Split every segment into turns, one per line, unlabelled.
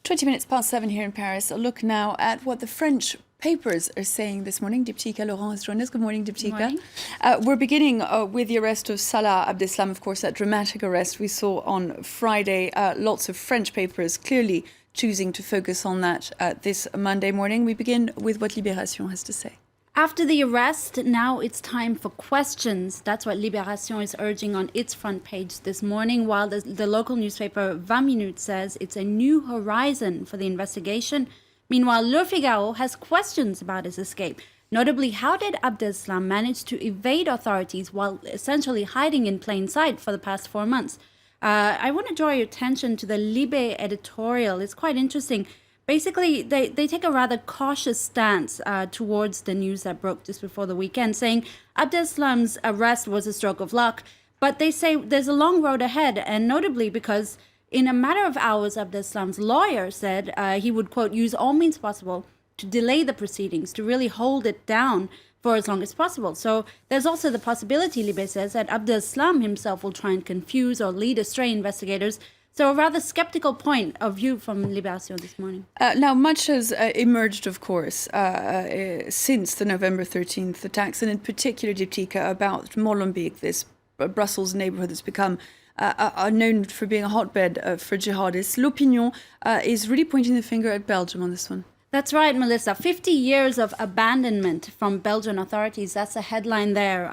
20 minutes past 7 here in Paris. A look now at what the French papers are saying this morning. Diptyka Laurent has joined us. Good morning, Diptyka. We're beginning with the arrest of Salah Abdeslam, of course, that dramatic arrest we saw on Friday. Lots of French papers clearly choosing to focus on that this Monday morning. We begin with what Libération has to say.
After the arrest, now it's time for questions. That's what Libération is urging on its front page this morning, while the local newspaper 20 Minutes says it's a new horizon for the investigation. Meanwhile, Le Figaro has questions about his escape. Notably, how did Abdeslam manage to evade authorities while essentially hiding in plain sight for the past 4 months? I want to draw your attention to the Libé editorial. It's quite interesting. Basically, they take a rather cautious stance towards the news that broke just before the weekend, saying Abdeslam's arrest was a stroke of luck, but they say there's a long road ahead, and notably because in a matter of hours, Abdeslam's lawyer said he would, quote, use all means possible to delay the proceedings, to really hold it down for as long as possible. So there's also the possibility, Libé says, that Abdeslam himself will try and confuse or lead astray investigators. So a rather skeptical point of view from Libération this morning.
Now, much has emerged, of course, since the November 13th attacks, and in particular, Diptyka, about Molenbeek, this Brussels neighbourhood that's become known for being a hotbed for jihadists. L'Opinion is really pointing the finger at Belgium on this one.
That's right, Melissa. 50 years of abandonment from Belgian authorities. That's the headline there.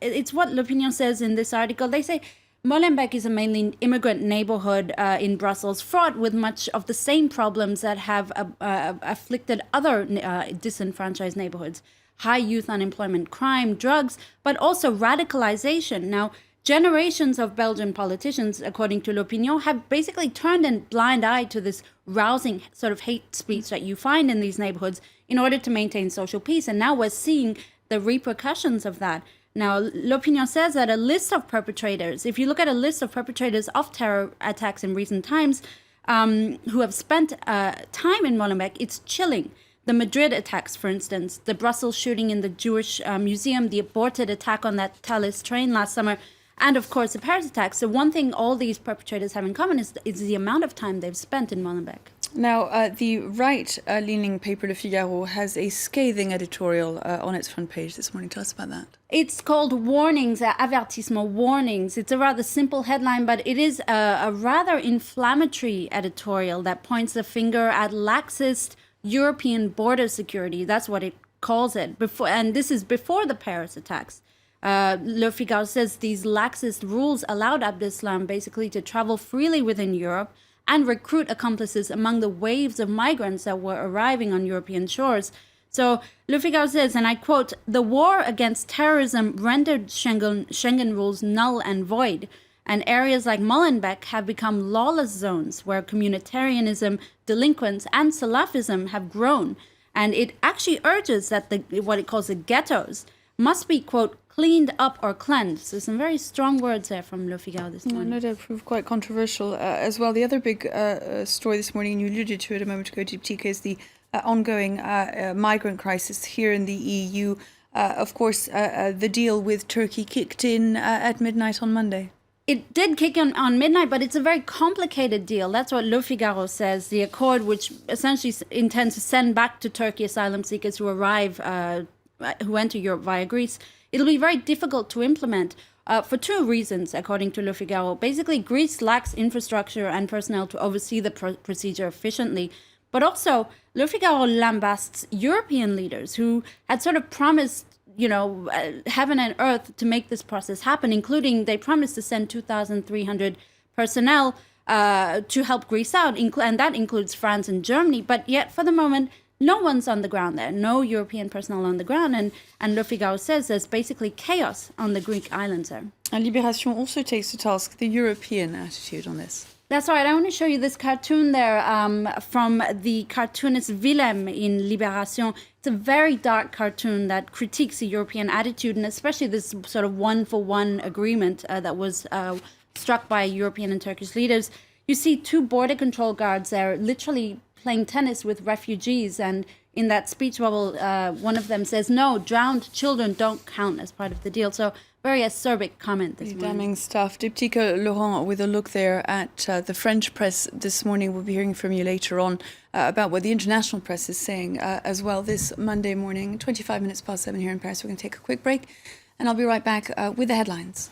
It's what L'Opinion says in this article. They say Molenbeek is a mainly immigrant neighborhood in Brussels, fraught with much of the same problems that have afflicted other disenfranchised neighborhoods. High youth unemployment, crime, drugs, but also radicalization. Now, generations of Belgian politicians, according to L'Opinion, have basically turned a blind eye to this rousing sort of hate speech that you find in these neighborhoods in order to maintain social peace. And now we're seeing the repercussions of that. Now, L'Opinion says that a list of perpetrators, if you look at a list of perpetrators of terror attacks in recent times who have spent time in Molenbeek, it's chilling. The Madrid attacks, for instance, the Brussels shooting in the Jewish museum, the aborted attack on that Thalys train last summer, and of course the Paris attacks. So one thing all these perpetrators have in common is the amount of time they've spent in Molenbeek.
Now, the right-leaning paper Le Figaro has a scathing editorial on its front page this morning. Tell us about that.
It's called Warnings, Avertissement Warnings. It's a rather simple headline, but it is a rather inflammatory editorial that points the finger at laxist European border security. That's what it calls it. And this is before the Paris attacks. Le Figaro says these laxist rules allowed Abdeslam basically to travel freely within Europe and recruit accomplices among the waves of migrants that were arriving on European shores. So Le Figaro says, and I quote, "The war against terrorism rendered Schengen rules null and void, and areas like Molenbeek have become lawless zones where communitarianism, delinquents, and Salafism have grown." And it actually urges that what it calls the ghettos must be, quote, cleaned up or cleansed. So some very strong words there from Le Figaro this morning.
No doubt proved quite controversial as well. The other big story this morning, and you alluded to it a moment ago, Diptyka, is the ongoing migrant crisis here in the EU. Of course, the deal with Turkey kicked in at midnight on Monday.
It did kick in on midnight, but it's a very complicated deal. That's what Le Figaro says. The accord, which essentially intends to send back to Turkey asylum seekers who arrive, who enter Europe via Greece, it'll be very difficult to implement for two reasons, according to Le Figaro. Basically, Greece lacks infrastructure and personnel to oversee the procedure efficiently. But also, Le Figaro lambasts European leaders who had sort of promised, heaven and earth to make this process happen, including they promised to send 2,300 personnel to help Greece out, and that includes France and Germany. But yet, for the moment, no one's on the ground there, no European personnel on the ground. And Le Figaro says there's basically chaos on the Greek islands there.
And Libération also takes to task the European attitude on this.
That's right. I want to show you this cartoon there from the cartoonist Willem in Libération. It's a very dark cartoon that critiques the European attitude, and especially this sort of one-for-one agreement that was struck by European and Turkish leaders. You see two border control guards there literally playing tennis with refugees, and in that speech bubble, one of them says, "No, drowned children don't count as part of the deal." So very acerbic comment this morning.
Damning stuff. Diptyque Laurent with a look there at the French press this morning. We'll be hearing from you later on about what the international press is saying as well this Monday morning, 25 minutes past 7 here in Paris. We're going to take a quick break and I'll be right back with the headlines.